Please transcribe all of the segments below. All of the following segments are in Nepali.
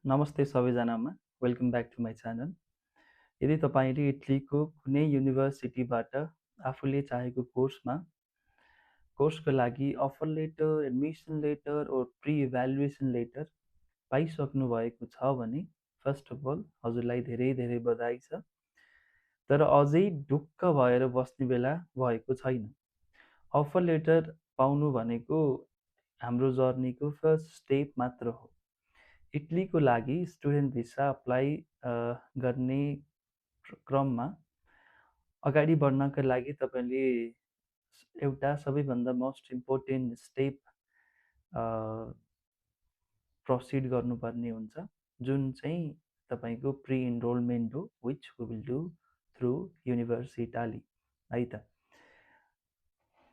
नमस्ते सबैजनामा welcome back to my channel. यदि तपाईँले इटलीको कुनै युनिभर्सिटीबाट आफूले चाहेको कोर्सको लागि offer letter, admission letter or pre evaluation letter पाइसक्नु भएको छ भने फर्स्ट अफ अल हजुरलाई धेरै धेरै बधाई छ। तर अझै ढुक्क भएर बस्ने बेला भएको छैन। अफर लेटर पाउनु भनेको हाम्रो जर्नीको फर्स्ट स्टेप मात्र हो। इटलीको लागि स्टुडेन्ट भिसा अप्लाई गर्ने क्रममा अगाडि बढ्नका लागि तपाईँले एउटा सबैभन्दा मोस्ट इम्पोर्टेन्ट स्टेप प्रोसिड गर्नुपर्ने हुन्छ, जुन चाहिँ तपाईँको प्री इनरोलमेन्ट हो, which we will do through Universitaly है त।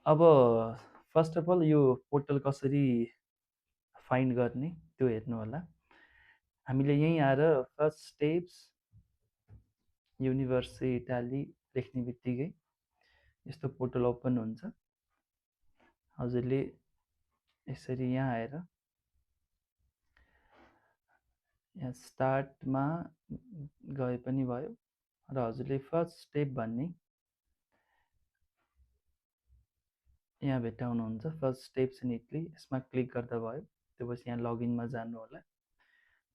अब फर्स्ट अफ अल यो पोर्टल कसरी फाइन्ड गर्ने त्यो हेर्नु होला। हामीले यहीँ आएर फर्स्ट स्टेप्स युनिभर्स इटाली लेख्ने बित्तिकै यस्तो पोर्टल ओपन हुन्छ। हजुरले यसरी यहाँ आएर यहाँ स्टार्टमा गए पनि भयो र हजुरले फर्स्ट स्टेप भन्ने यहाँ भेट्टाउनुहुन्छ, फर्स्ट स्टेप्स इन इटली। यसमा क्लिक गर्दा भयो। त्यसपछि यहाँ लगइनमा जानु होला।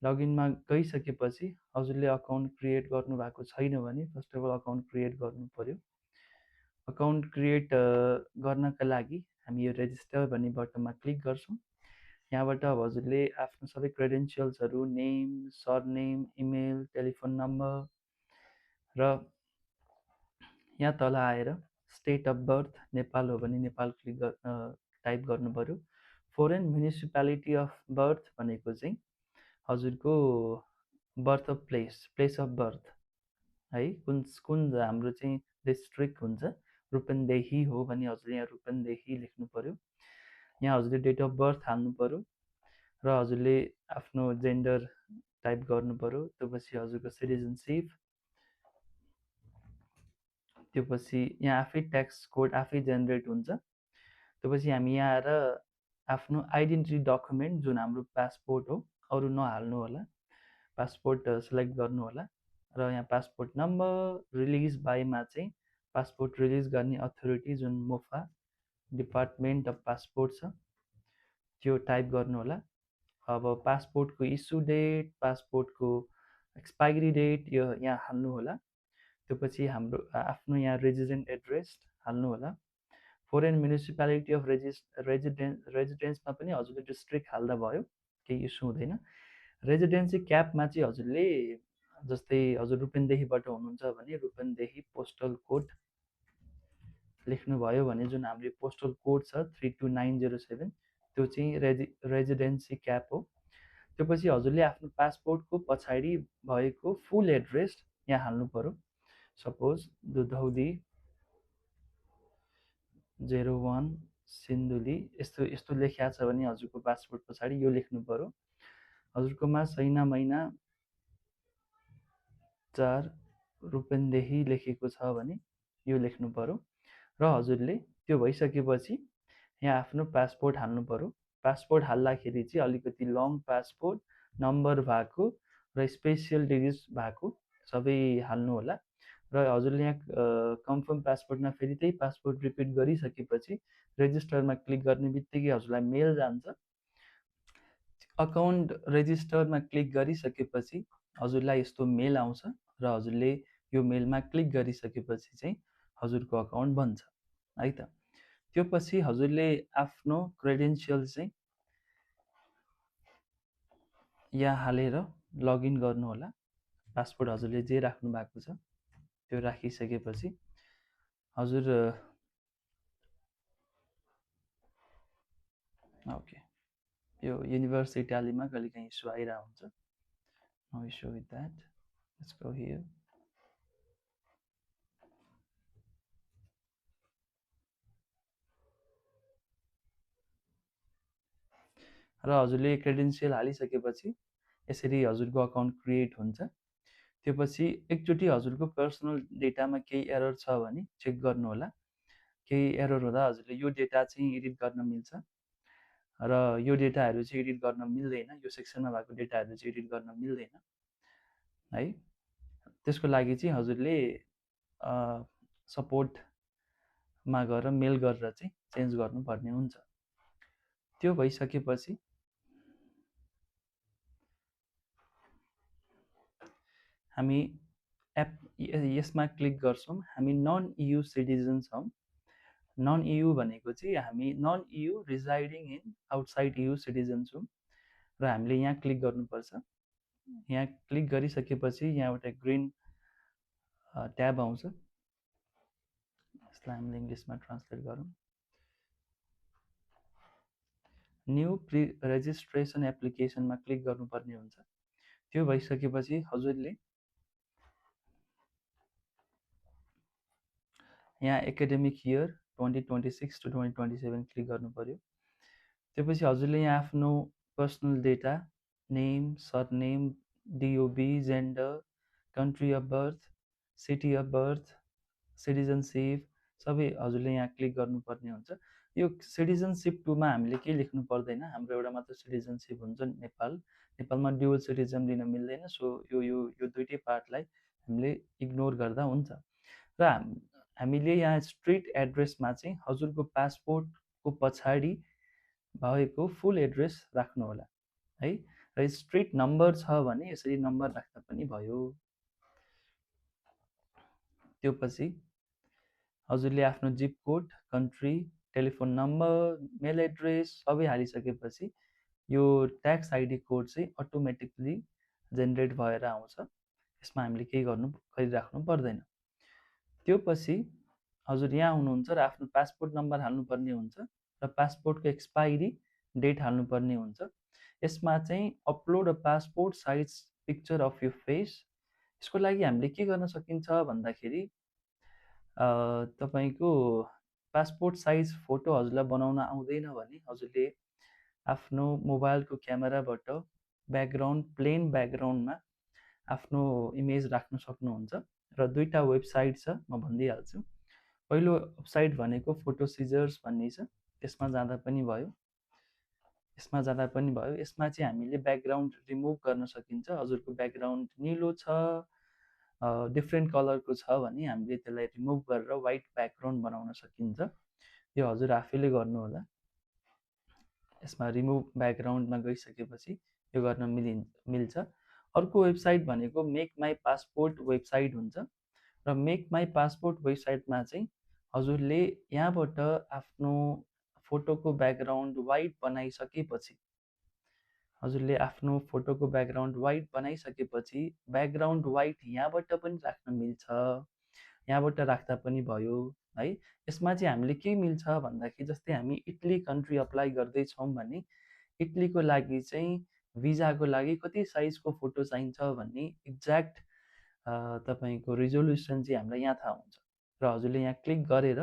लगइनमा गइसकेपछि हजुरले अकाउन्ट क्रिएट गर्नुभएको छैन भने first of all account create गर्नु पर्यो। अकाउन्ट क्रिएट गर्नका लागि हामी यो रेजिस्टर भन्ने बटनमा क्लिक गर्छौँ। यहाँबाट अब हजुरले आफ्नो सबै क्रेडेन्सियल्सहरू, name, surname, email, telephone number र यहाँ तल आएर स्टेट अफ बर्थ नेपाल हो भने नेपाल क्लिक टाइप गर्नु पर्यो। फोरेन म्युनिसिपालिटी अफ बर्थ भनेको चाहिँ हजुरको birth of place of birth है, कुन हाम्रो चाहिँ डिस्ट्रिक्ट हुन्छ। रूपन्देही हो भने हजुरले यहाँ रूपन्देही लेख्नु पर्यो। यहाँ हजुरले डेट अफ बर्थ हाल्नु पर्यो र हजुरले आफ्नो जेन्डर टाइप गर्नु पर्यो। त्यसपछि हजुरको सिटिजनसिप, त्यसपछि यहाँ आफै ट्याक्स कोड आफै जेनेरेट हुन्छ। त्यसपछि हामी यहाँ आएर आफ्नो आइडेन्टिटी डकुमेन्ट जुन हाम्रो पासपोर्ट हो, अरू नहाल्नु होला, पासपोर्ट सेलेक्ट गर्नु होला र यहाँ पासपोर्ट नम्बर, रिलिज बाईमा चाहिँ पासपोर्ट रिलिज गर्ने अथोरिटी जुन मोफा डिपार्टमेन्ट अफ पासपोर्ट छ त्यो टाइप गर्नु होला। अब पासपोर्टको इस्यु डेट, पासपोर्टको एक्सपायरी डेट यो यहाँ हाल्नु होला। त्यसपछि हाम्रो आफ्नो यहाँ रेजिडेन्ट एड्रेस हाल्नु होला। फोरेन म्युनिसिपालिटी अफ रेजिडेन्समा पनि हजुरले डिस्ट्रिक्ट हाल्दा भयो, केही इस्यु हुँदैन। रेजिडेन्सी क्यापमा चाहिँ हजुरले जस्तै हजुर रूपन्देहीबाट हुनुहुन्छ भने रूपन्देही पोस्टल कोड लेख्नुभयो भने जुन हाम्रो पोस्टल कोड छ 32907 त्यो चाहिँ रेजिडेन्सी क्याप हो। त्यसपछि हजुरले आफ्नो पासपोर्टको पछाडि भएको फुल एड्रेस यहाँ हाल्नु पर्यो। सपोज दुधौली 01 सिन्धुली यस्तो लेखिया छ भने हजुरको पासपोर्ट पछाडि यो लेख्नु पर्यो। हजुरकोमा सैना महिना 4 रूपन्देही लेखेको छ भने यो लेख्नु पर्यो र हजुरले त्यो भइसकेपछि यहाँ आफ्नो पासपोर्ट हाल्नु पर्यो। पासपोर्ट हाल्दाखेरि चाहिँ अलिकति लङ पासपोर्ट नम्बर भएको र स्पेसियल डिजिट्स भएको सबै हाल्नु होला। र हजुरले यहाँ कन्फर्म पासपोर्टमा फेरि त्यही पासपोर्ट रिपिट गरिसकेपछि रेजिस्टरमा क्लिक गर्ने बित्तिकै हजुरलाई मेल जान्छ। अकाउन्ट रेजिस्टरमा क्लिक गरिसकेपछि हजुरलाई यस्तो मेल आउँछ र हजुरले यो मेलमा क्लिक गरिसकेपछि चाहिँ हजुरको अकाउन्ट बन्छ है त। त्यो पछि हजुरले आफ्नो क्रेडेन्सियल चाहिँ यहाँ हालेर लगइन गर्नु होला। पासपोर्ट हजुरले जे राख्नु भएको छ त्यो राखिसकेपछि हजुर ओके, यो युनिभर्स इटालीमा कहिलेकाहीँ इस्यु आइरहेको हुन्छ। No issue with that, let's go here. र हजुरले क्रेडेन्सियल हालिसकेपछि यसरी हजुरको अकाउन्ट क्रिएट हुन्छ। त्यो पछि एकचोटि हजुरको पर्सनल डेटामा केही एरर छ भने चेक गर्नु होला। केही एरर हुँदा हजुरले यो डेटा चाहिँ एडिट गर्न मिल्छ। र यो डेटाहरू चाहिँ एडिट गर्न मिल्दैन, यो सेक्सनमा भएको डेटाहरू चाहिँ एडिट गर्न मिल्दैन है। त्यसको लागि चाहिँ हजुरले सपोर्टमा गएर मेल गरेर चाहिँ चेन्ज गर्नुपर्ने हुन्छ। त्यो भइसकेपछि हामी यसमा क्लिक गर्छौँ। हामी नन EU सिटिजन छौँ। नन EU भनेको चाहिँ हामी non EU residing in outside EU citizen छौँ र हामीले यहाँ क्लिक गर्नुपर्छ। यहाँ क्लिक गरिसकेपछि यहाँ एउटा ग्रिन ट्याब आउँछ। यसलाई हामीले इङ्ग्लिसमा ट्रान्सलेट गरौँ। न्यू प्री रेजिस्ट्रेसन एप्लिकेसनमा क्लिक गर्नुपर्ने हुन्छ। त्यो भइसकेपछि हजुरले यहाँ एकाडेमिक इयर 2026 to 2027 क्लिक गर्नु पर्यो। त्यसपछि हजुरले यहाँ आफ्नो personal data, name, surname, DOB, gender, country of birth, city of birth, citizenship सबै हजुरले यहाँ क्लिक गर्नुपर्ने हुन्छ। यो सिटिजनसिप 2 मा हामीले केही लेख्नु पर्दैन। हाम्रो एउटा मात्र सिटिजनसिप हुन्छ नेपालमा ड्युअल सिटिजन लिन मिल्दैन। सो यो दुईटै पार्टलाई हामीले इग्नोर गर्दा हुन्छ। र हामीले यहाँ स्ट्रिट एड्रेसमा चाहिँ हजुरको पासपोर्टको पछाडि भएको फुल एड्रेस राख्नु होला है। र स्ट्रिट नम्बर छ भने यसरी नम्बर राख्दा पनि भयो। त्यो पछि हजुरले आफ्नो zip code, country, telephone number, mail address सबै हालिसकेपछि यो ट्याक्स आइडी कोड चाहिँ अटोमेटिकली जेनेरेट भएर आउँछ। यसमा हामीले केही गरिराख्नु पर्दैन। त्यो पछि हजुर यहाँ हुनुहुन्छ र आफ्नो पासपोर्ट नम्बर हाल्नुपर्ने हुन्छ र पासपोर्टको एक्सपायरी डेट हाल्नुपर्ने हुन्छ। यसमा चाहिँ upload a passport size picture of यो फेस। यसको लागि हामीले के गर्न सकिन्छ भन्दाखेरि तपाईँको पासपोर्ट साइज फोटो हजुरलाई बनाउन आउँदैन भने हजुरले आफ्नो मोबाइलको क्यामेराबाट प्लेन ब्याकग्राउन्डमा आफ्नो इमेज राख्न सक्नुहुन्छ। र दुईवटा वेबसाइट छ, म भनिदिइहाल्छु। पहिलो वेबसाइट भनेको फोटो सिजर्स भन्ने छ, त्यसमा जाँदा पनि भयो। यसमा चाहिँ हामीले ब्याकग्राउन्ड रिमुभ गर्न सकिन्छ। हजुरको ब्याकग्राउन्ड निलो छ, डिफ्रेन्ट कलरको छ भने हामीले त्यसलाई रिमुभ गरेर व्हाइट ब्याकग्राउन्ड बनाउन सकिन्छ। यो हजुर आफैले गर्नु होला। यसमा रिमुभ ब्याकग्राउन्डमा गइसकेपछि यो गर्न मिल्छ। अर्को वेबसाइट भनेको मेक माई पासपोर्ट वेबसाइट हुन्छ र मेक माई पासपोर्ट वेबसाइटमा चाहिँ हजुरले यहाँबाट आफ्नो फोटोको ब्याकग्राउन्ड व्हाइट बनाइसकेपछि ब्याकग्राउन्ड व्हाइट यहाँबाट पनि राख्न मिल्छ, यहाँबाट राख्दा पनि भयो है। यसमा चाहिँ हामीले के मिल्छ भन्दाखेरि जस्तै हामी इटली कन्ट्री अप्लाई गर्दैछौँ भने इटलीको लागि चाहिँ भिजाको लागि कति साइजको फोटो चाहिन्छ भन्ने एक्ज्याक्ट तपाईँको रिजोल्युसन चाहिँ हामीलाई यहाँ थाहा हुन्छ। र हजुरले यहाँ क्लिक गरेर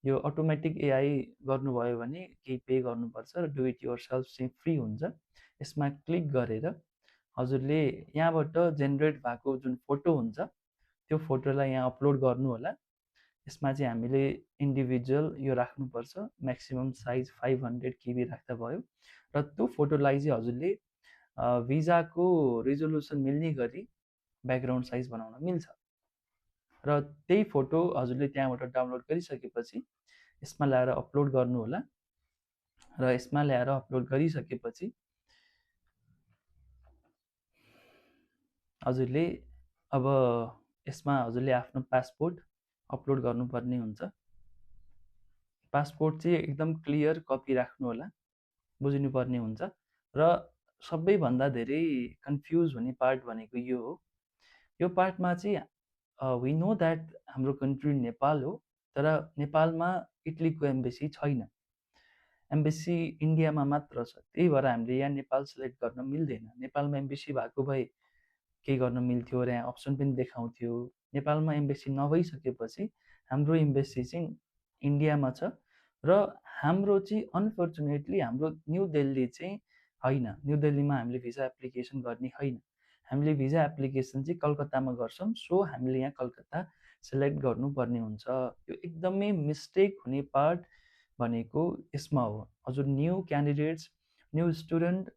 यो अटोमेटिक एआई गर्नुभयो भने केही पे गर्नुपर्छ र डु इट योर सेल्फ चाहिँ फ्री हुन्छ। यसमा क्लिक गरेर हजुरले यहाँबाट जेनेरेट भएको जुन फोटो हुन्छ त्यो फोटोलाई यहाँ अपलोड गर्नु होला। यसमा चाहिँ हामीले इन्डिभिजुअल यो राख्नुपर्छ, म्याक्सिमम साइज 500 KB राख्दा भयो। र त्यो फोटोलाई चाहिँ हजुरले भिजाको रिजोल्युसन मिल्ने गरी ब्याकग्राउन्ड साइज बनाउन मिल्छ। र त्यही फोटो हजुरले त्यहाँबाट डाउनलोड गरिसकेपछि यसमा ल्याएर अपलोड गर्नु होला। र यसमा ल्याएर अपलोड गरिसकेपछि हजुरले अब यसमा हजुरले आफ्नो पासपोर्ट अपलोड गर्नुपर्ने हुन्छ। पासपोर्ट चाहिँ एकदम क्लियर कपी राख्नु होला, बुझ्नुपर्ने हुन्छ। र सबैभन्दा धेरै कन्फ्युज हुने पार्ट भनेको यो हो। यो पार्टमा चाहिँ वी नो द्याट हाम्रो कन्ट्री नेपाल हो, तर नेपालमा इटलीको एम्बेसी छैन। एम्बेसी इन्डियामा मात्र छ। त्यही भएर हामीले यहाँ नेपाल सिलेक्ट गर्न मिल्दैन। नेपालमा एम्बेसी भएको भए केही गर्न मिल्थ्यो र यहाँ अप्सन पनि देखाउँथ्यो। नेपालमा एम्बेसी नभइसकेपछि हाम्रो एम्बेसी चाहिँ इन्डियामा छ र हाम्रो चाहिँ अनफर्चुनेटली हाम्रो न्यू दिल्ली चाहिँ होइन। न्यू दिल्लीमा हामीले भिजा एप्लिकेसन गर्ने होइन। हामीले भिजा एप्लिकेसन चाहिँ कलकत्तामा गर्छौँ। सो हामीले यहाँ कलकत्ता सिलेक्ट गर्नुपर्ने हुन्छ। यो एकदमै मिस्टेक हुने पार्ट भनेको यसमा हो। हजुर न्यू क्यान्डिडेट्स, न्यू स्टुडेन्ट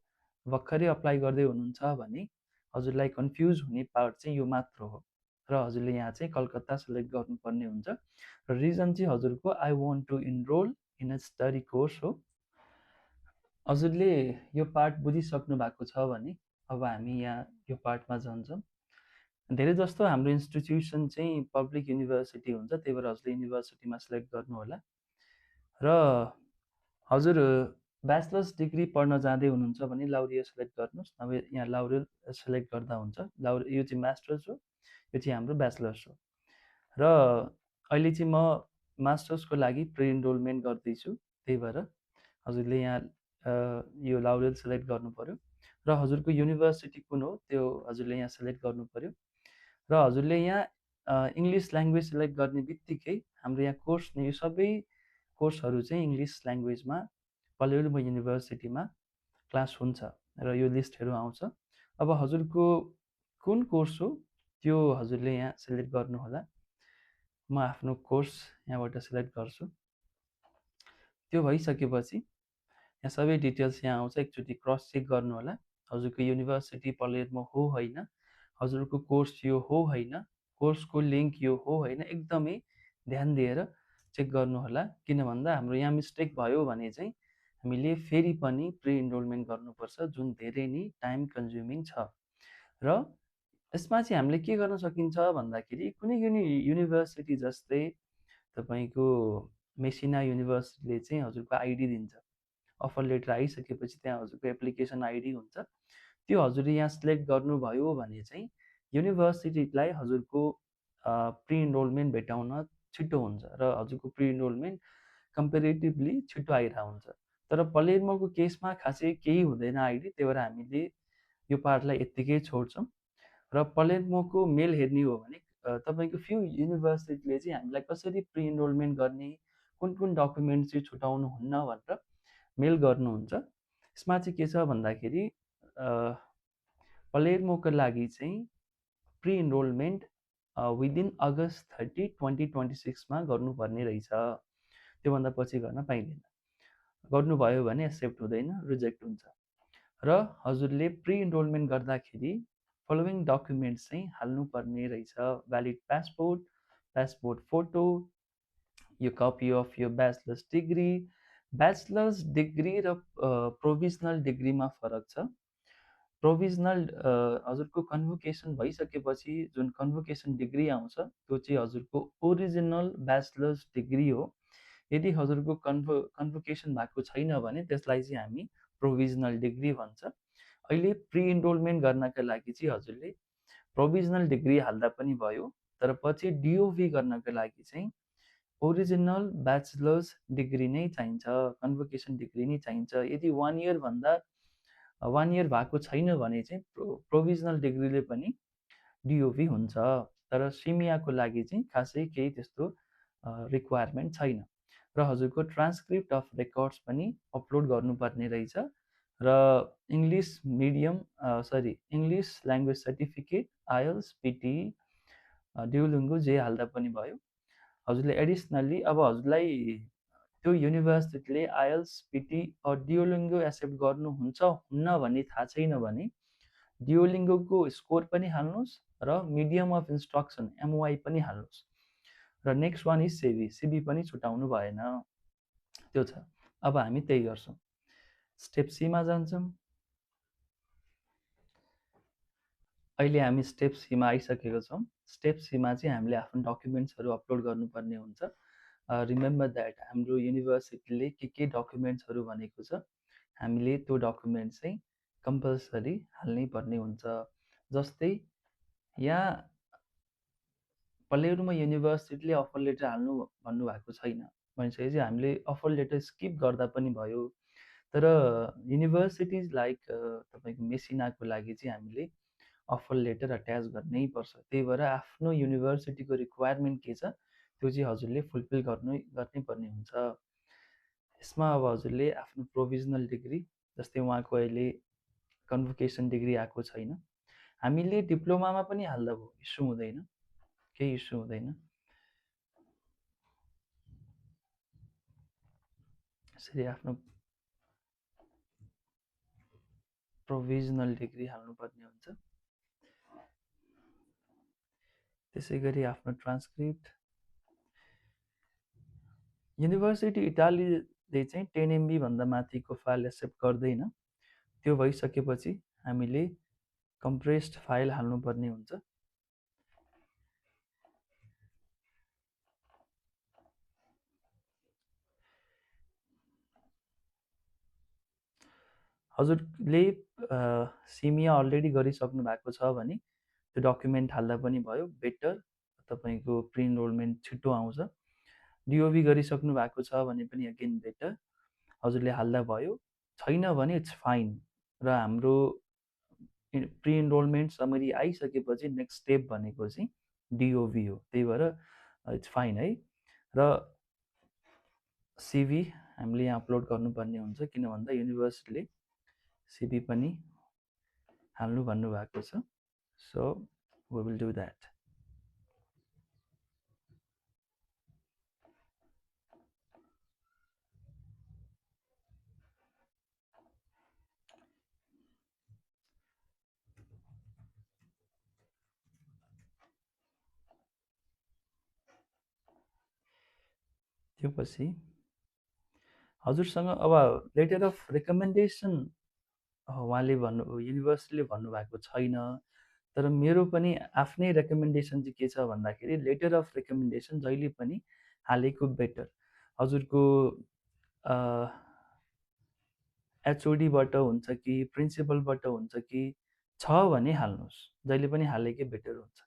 भर्खरै अप्लाई गर्दै हुनुहुन्छ भने हजुरलाई कन्फ्युज हुने पार्ट चाहिँ यो मात्र हो र हजुरले यहाँ चाहिँ कलकत्ता सेलेक्ट गर्नुपर्ने हुन्छ र रिजन चाहिँ हजुरको I want to enrol in a study course हो। हजुरले यो पार्ट बुझिसक्नु भएको छ भने अब हामी यहाँ यो पार्टमा जान्छौँ। धेरै जस्तो हाम्रो इन्स्टिट्युसन चाहिँ पब्लिक युनिभर्सिटी हुन्छ, त्यही भएर हजुरले युनिभर्सिटीमा सेलेक्ट गर्नुहोला। र हजुर ब्याचलर्स डिग्री पढ्न जाँदै हुनुहुन्छ भने लाउरिया सेलेक्ट गर्नुहोस्, नभए यहाँ लाउरेल सेलेक्ट गर्दा हुन्छ। यो चाहिँ मास्टर्स हो, यो चाहिँ हाम्रो ब्याचलर्स हो। र अहिले चाहिँ म मास्टर्सको लागि प्रि इनरोलमेन्ट गर्दैछु, त्यही भएर हजुरले यहाँ यो लाउरेल सेलेक्ट गर्नु पऱ्यो र हजुरको युनिभर्सिटी कुन हो त्यो हजुरले यहाँ सेलेक्ट गर्नु पऱ्यो र हजुरले यहाँ इङ्ग्लिस ल्याङ्ग्वेज सेलेक्ट गर्ने बित्तिकै हाम्रो यहाँ कोर्स यो सबै कोर्सहरू चाहिँ इङ्ग्लिस ल्याङ्ग्वेजमा पलेरुमा युनिभर्सिटीमा क्लास हुन्छ र यो लिस्टहरू आउँछ। अब हजुरको कुन कोर्स हो त्यो हजुरले यहाँ सेलेक्ट गर्नुहोला। म आफ्नो कोर्स यहाँबाट सेलेक्ट गर्छु। त्यो भइसकेपछि यहाँ सबै डिटेल्स यहाँ आउँछ, एकचोटि क्रस चेक गर्नुहोला हजुरको युनिभर्सिटी पलेरमा हो होइन, हजुरको कोर्स यो हो होइन, कोर्सको लिङ्क यो हो होइन, एकदमै ध्यान दिएर चेक गर्नुहोला। किन भन्दा हाम्रो यहाँ मिस्टेक भयो भने चाहिँ हामीले फेरि पनि प्रि इनरोलमेन्ट गर्नुपर्छ, जुन धेरै नै टाइम कन्ज्युमिङ छ। र यसमा चाहिँ हामीले के गर्न सकिन्छ भन्दाखेरि कुनै युनिभर्सिटी जस्तै तपाईँको मेसिना युनिभर्सिटीले चाहिँ हजुरको आइडी दिन्छ। अफर लेटर आइसकेपछि त्यहाँ हजुरको एप्लिकेसन आइडी हुन्छ, त्यो हजुरले यहाँ सिलेक्ट गर्नुभयो भने चाहिँ युनिभर्सिटीलाई हजुरको प्रि इनरोलमेन्ट भेटाउन छिटो हुन्छ र हजुरको प्रि इनरोलमेन्ट कम्पेरिटिभली छिटो आइरहेको हुन्छ। तर पलेर्मोको केसमा खासै केही हुँदैन आइडी, त्यही भएर हामीले यो पार्टलाई यत्तिकै छोड्छौँ। र पलेर्मोको मेल हेर्ने हो भने तपाईँको फ्यु युनिभर्सिटीले चाहिँ हामीलाई कसरी प्रि इनरोलमेन्ट गर्ने, कुन कुन डकुमेन्ट चाहिँ छुटाउनु हुन्न भनेर मेल गर्नुहुन्छ। यसमा चाहिँ के छ भन्दाखेरि पलेर्मोको लागि चाहिँ प्रि इनरोलमेन्ट विदिन अगस्त 30, 2026मा गर्नुपर्ने रहेछ। त्योभन्दा पछि गर्न पाइँदैन। गर्नुभयो भने एक्सेप्ट हुँदैन, रिजेक्ट हुन्छ। र हजुरले प्रि इनरोलमेन्ट गर्दाखेरि फलोइङ डकुमेन्ट्स चाहिँ हाल्नुपर्ने रहेछ। भ्यालिड पासपोर्ट, पासपोर्ट फोटो, यो कपी अफ यो ब्याचलर्स डिग्री। ब्याचलर्स डिग्री र प्रोभिजनल डिग्रीमा फरक छ। प्रोभिजनल हजुरको कन्भोकेसन भइसकेपछि जुन कन्भोकेसन डिग्री आउँछ त्यो चाहिँ हजुरको ओरिजिनल ब्याचलर्स डिग्री हो। यदि हजुरको कन्भोकेसन भएको छैन भने त्यसलाई चाहिँ हामी प्रोभिजनल डिग्री भन्छ। अहिले प्रि इनरोलमेन्ट गर्नका लागि चाहिँ हजुरले प्रोभिजनल डिग्री हाल्दा पनि भयो, तर पछि डिओभी गर्नका लागि चाहिँ ओरिजिनल ब्याचलर्स डिग्री नै चाहिन्छ, कन्भोकेसन डिग्री नै चाहिन्छ। यदि 1 इयर भएको छैन भने चाहिँ प्रोभिजनल डिग्रीले पनि डिओभी हुन्छ। तर सिमियाको लागि चाहिँ खासै केही त्यस्तो रिक्वायरमेन्ट छैन। र हजुरको ट्रान्सक्रिप्ट अफ रेकर्ड्स पनि अपलोड गर्नुपर्ने रहेछ र English medium English language certificate, IELTS, PTE, Duolingo जे हाल्दा पनि भयो। हजुरले एडिसनल्ली अब हजुरलाई त्यो युनिभर्सिटीले आइएल्स, पिटी ड्युलिङ्गो एक्सेप्ट गर्नुहुन्छ हुन्न भन्ने थाहा छैन भने ड्युलिङ्गोको स्कोर पनि हाल्नुहोस् र मिडियम अफ इन्स्ट्रक्सन एमओआई पनि हाल्नुहोस्। र नेक्स्ट वान इज सिबी पनि छुटाउनु भएन। त्यो छ। अब हामी त्यही गर्छौँ। स्टेप सीमा जान्छौँ। अहिले हामी स्टेप सीमा आइसकेको छौँ। स्टेप सीमा चाहिँ हामीले आफ्नो डकुमेन्ट्सहरू अपलोड गर्नुपर्ने हुन्छ। रिमेम्बर द्याट हाम्रो युनिभर्सिटीले के डकुमेन्ट्सहरू भनेको छ, हामीले त्यो डकुमेन्ट चाहिँ कम्पलसरी हाल्नै पर्ने हुन्छ। जस्तै यहाँ पलेरुमा युनिभर्सिटीले अफर लेटर हाल्नु भन्नुभएको छैन भनिसकेपछि हामीले अफर लेटर स्किप गर्दा पनि भयो। तर युनिभर्सिटिज लाइक तपाईँको मेसिनाको लागि चाहिँ हामीले अफर लेटर अट्याच गर्नै पर्छ। त्यही भएर आफ्नो युनिभर्सिटीको रिक्वायरमेन्ट के छ त्यो चाहिँ हजुरले फुलफिल गर्नै पर्ने हुन्छ। यसमा अब हजुरले आफ्नो प्रोभिजनल डिग्री, जस्तै उहाँको अहिले कन्भोकेसन डिग्री आएको छैन, हामीले डिप्लोमामा पनि हाल्दा भयो, इस्यु हुँदैन, केही इस्यु हुँदैन। यसरी आफ्नो प्रोभिजनल डिग्री हाल्नुपर्ने हुन्छ। त्यसै गरी आफ्नो ट्रान्सक्रिप्ट। युनिभर्सिटी इटालीले चाहिँ 10 MB भन्दा माथिको फाइल एक्सेप्ट गर्दैन। त्यो भइसकेपछि हामीले कम्प्रेस्ड फाइल हाल्नुपर्ने हुन्छ। हजुरले सिमिया अलरेडी गरिसक्नु भएको छ भने त्यो डकुमेन्ट हाल्दा पनि भयो, बेटर। तपाईँको प्रि इनरोलमेन्ट छिटो आउँछ। डिओभी गरिसक्नु भएको छ भने पनि अगेन बेटर, हजुरले हाल्दा भयो। छैन भने इट्स फाइन। र हाम्रो प्रि इनरोलमेन्ट समरी आइसकेपछि नेक्स्ट स्टेप भनेको चाहिँ डिओभी हो। त्यही भएर इट्स फाइन है। र सिभी हामीले यहाँ अपलोड गर्नुपर्ने हुन्छ, किन भन्दा युनिभर्सिटीले सिभी पनि हाल्नु भन्नुभएको छ। So we will do that. त्यो पछि हजुरसँग अब लेटर अफ रेकमेन्डेसन उहाँले युनिभर्सिटीले भन्नुभएको छैन। तर मेरो पनि आफ्नै रेकमेन्डेसन चाहिँ के छ भन्दाखेरि लेटर अफ रेकमेन्डेसन जहिले पनि हालेको बेटर। हजुरको एचओडीबाट हुन्छ कि प्रिन्सिपलबाट हुन्छ कि छ भने हाल्नुहोस्, जहिले पनि हालेकै बेटर हुन्छ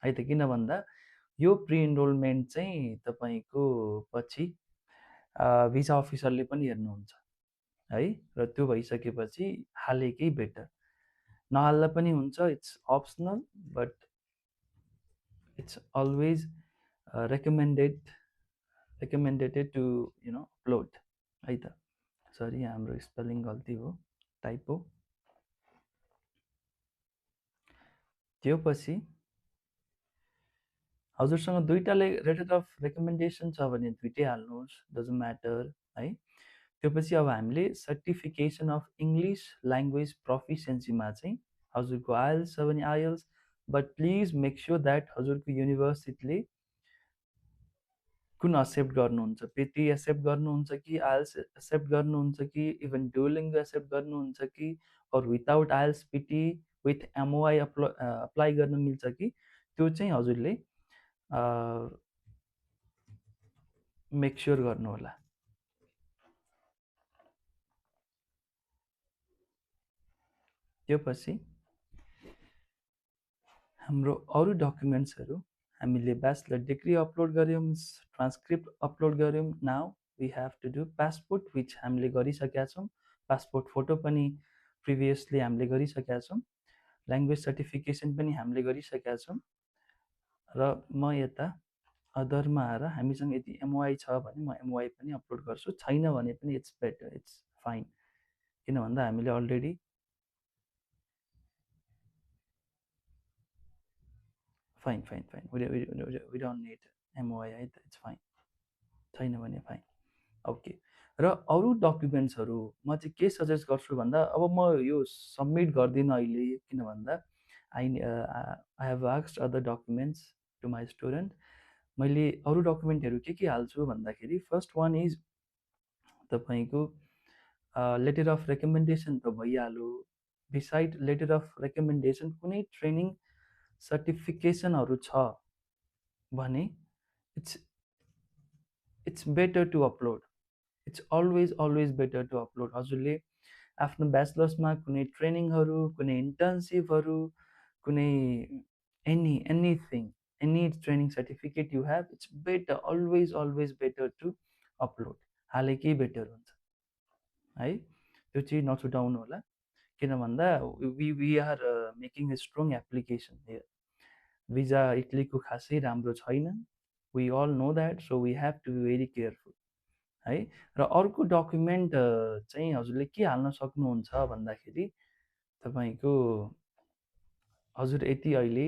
है त। किन भन्दा यो प्रि इनरोलमेन्ट चाहिँ तपाईँको पछि भिसा अफिसरले पनि हेर्नुहुन्छ है। र त्यो भइसकेपछि हालेकै बेटर। नहाल्दा पनि हुन्छ, it's optional, but it's always recommended to upload है त। सरी, हाम्रो स्पेलिङ गल्ती हो, टाइपो। त्यो पछि हजुरसँग दुईटा लेटर अफ रेकमेन्डेसन छ भने दुईटै हाल्नुहोस्, डजन्ट म्याटर है। त्यो पछि अब हामीले सर्टिफिकेसन अफ इङ्ग्लिस ल्याङ्ग्वेज प्रोफिसियन्सीमा चाहिँ हजुरको आइएल्स छ भने IELTS, but please make sure that हजुरको युनिभर्सिटीले कुन एक्सेप्ट गर्नुहुन्छ, पेटी एक्सेप्ट गर्नुहुन्छ कि आइएल्स एक्सेप्ट गर्नुहुन्छ कि इभन डुओलिङ्गो एक्सेप्ट गर्नुहुन्छ कि or without IELTS PT with MOI apply गर्न मिल्छ कि, त्यो चाहिँ हजुरले मेक स्योर गर्नु होला। त्यो पछि हाम्रो अरू डकुमेन्ट्सहरू हामीले ब्याचलर डिग्री अपलोड गऱ्यौँ, ट्रान्सक्रिप्ट अपलोड गऱ्यौँ। Now we have to do passport, which हामीले गरिसकेका छौँ। पासपोर्ट फोटो पनि प्रिभियसली हामीले गरिसकेका छौँ। ल्याङ्ग्वेज सर्टिफिकेसन पनि हामीले गरिसकेका छौँ। र म यता अदरमा आएर हामीसँग यदि एमओआई छ भने म एमओआई पनि अपलोड गर्छु, छैन भने पनि इट्स बेटर, इट्स फाइन। किन भन्दा हामीले already fine we don't need MOI है त, इट्स फाइन। छैन भने फाइन, ओके। र अरू डकुमेन्ट्सहरू म चाहिँ के सजेस्ट गर्छु भन्दा, अब म यो सबमिट गर्दिनँ अहिले, किन भन्दा I have asked other documents to my student. मैले अरू डकुमेन्टहरू के हाल्छु भन्दाखेरि फर्स्ट वान इज तपाईँको लेटर अफ रेकमेन्डेसन त भइहाल्यो। बिसाइड लेटर अफ रेकमेन्डेसन कुनै ट्रेनिङ सर्टिफिकेसनहरू छ भने it's better to upload. It's always better to upload. हजुरले आफ्नो ब्याचलर्समा कुनै ट्रेनिङहरू, कुनै इन्टर्नसिपहरू, कुनै anything, any training certificate you have, it's better, always better to upload. हालेकै बेटर हुन्छ है। त्यो चाहिँ नछुटाउनु होला। किन भन्दा we are making a strong application here. Visa इटलीको खासै राम्रो छैन, we all know that, so we have to be very careful है। र अर्को डकुमेन्ट चाहिँ हजुरले के हाल्न सक्नुहुन्छ भन्दाखेरि तपाईँको हजुर यति अहिले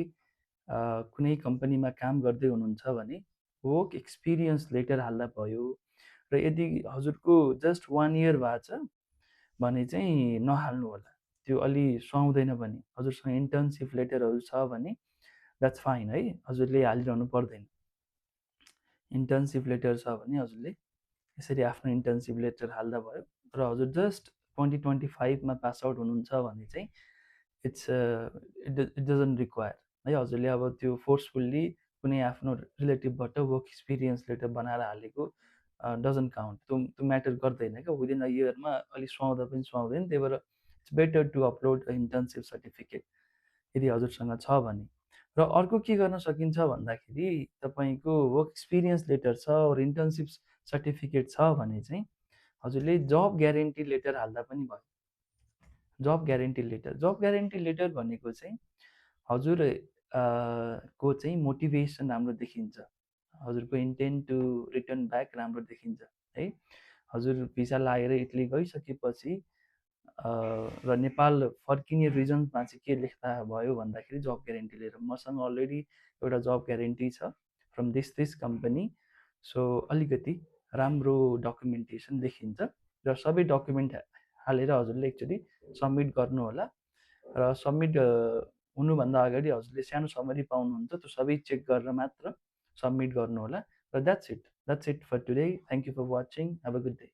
कुनै कम्पनीमा काम गर्दै हुनुहुन्छ भने वर्क एक्सपिरियन्स लेटर हाल्दा भयो। र यदि हजुरको जस्ट 1 इयर भएको छ भने चाहिँ नहाल्नु होला। त्यो अलि सुहाउँदैन पनि। हजुरसँग इन्टर्नसिप लेटरहरू छ भने द्याट्स फाइन है, हजुरले हालिरहनु पर्दैन। इन्टर्नसिप लेटर छ भने हजुरले यसरी आफ्नो इन्टर्नसिप लेटर हाल्दा भयो। र हजुर जस्ट 2025 मा पास आउट हुनुहुन्छ भने चाहिँ इट डजन्ट रिक्वायर है, हजुरले अब त्यो फोर्सफुल्ली कुनै आफ्नो रिलेटिभबाट वर्क एक्सपिरियन्स लेटर बनाएर हालेको डजन्ट काउन्ट। त्यो म्याटर गर्दैन क्या। विदिन अ इयरमा अलिक सुहाउँदा पनि सुहाउँदैन। त्यही भएर it's better to upload a internship certificate यदि हजुरसँग छ भने। र अर्को के गर्न सकिन्छ भन्दाखेरि तपाईँको वर्क एक्सपिरियन्स लेटर छ र इन्टर्नसिप सर्टिफिकेट छ भने चाहिँ हजुरले जब ग्यारेन्टी लेटर हाल्दा पनि भयो। जब ग्यारेन्टी लेटर भनेको चाहिँ हजुर को चाहिँ मोटिभेसन राम्रो देखिन्छ, हजुरको इन्टेन्ट टु रिटर्न ब्याक राम्रो देखिन्छ है। हजुर भिसा लागेर इटली गइसकेपछि र नेपाल फर्किने रिजन्समा चाहिँ के लेख्दा भयो भन्दाखेरि जब ग्यारेन्टी लिएर मसँग अलरेडी एउटा जब ग्यारेन्टी छ फ्रम दिस कम्पनी। सो अलिकति राम्रो डकुमेन्टेसन देखिन्छ र सबै डकुमेन्ट हालेर हजुरले एकचोटि सबमिट गर्नु होला। र सबमिट हुनुभन्दा अगाडि हजुरले सानो समरी पाउनुहुन्छ, त्यो सबै चेक गरेर मात्र सबमिट गर्नु होला। र that's it for today. Thank you for watching. Have a good day.